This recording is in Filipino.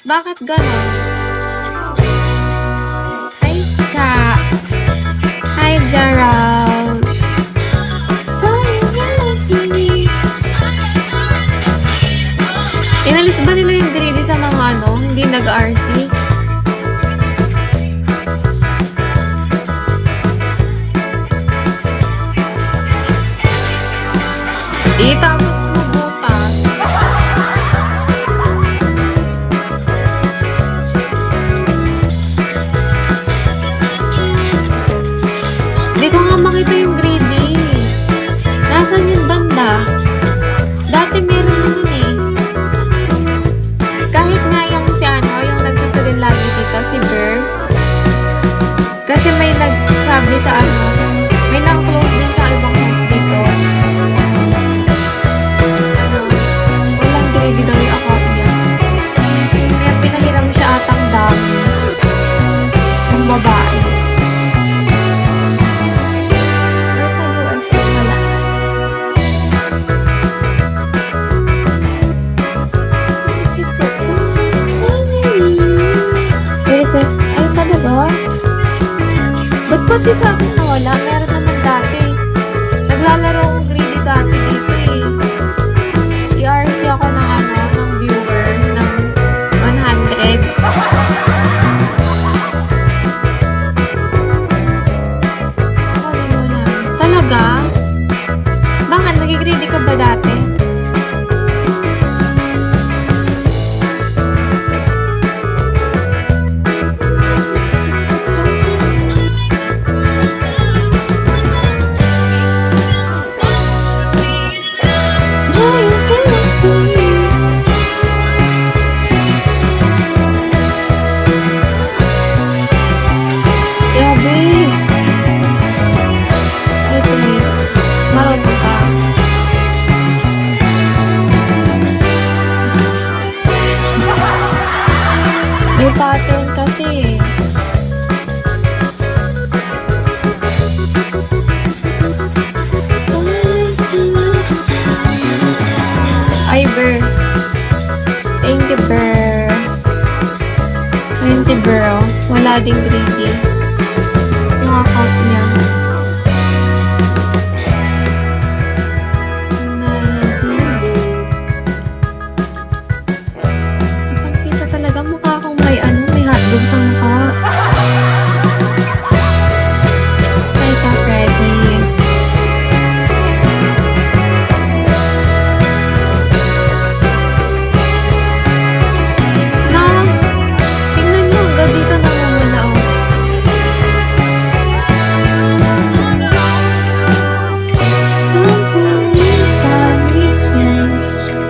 Bakit gano'n? Hi, Cha. Hi, Gerald. Inalis ba nila yung greedy sa mga hindi nag-RC? Tapos mo butas. Hindi ko nga makita yung greedy. Nasaan yung banda? Dati meron naman eh. Kahit nga yung yung nagsusulin lagi dito, si Ber. Kasi may nagsabi sa may nang-close din sa ibang host dito. Walang greedy daw yung account niya. Kaya pinahiram siya atang dami. Yung babae. Pero sa US na wala. Request. Ay, talaga? Ba't pati sa akin nawala? Meron naman dati. Naglalaro akong greedy dati dito eh. I-RC ako ng ng viewer ng 100. Ako din wala. Talaga? Bakit? Nag-greedy ka ba dati? May pattern kasi eh. Ay, Ber. Thank you, Ber. Ayun si Ber, oh. Wala ding greedy.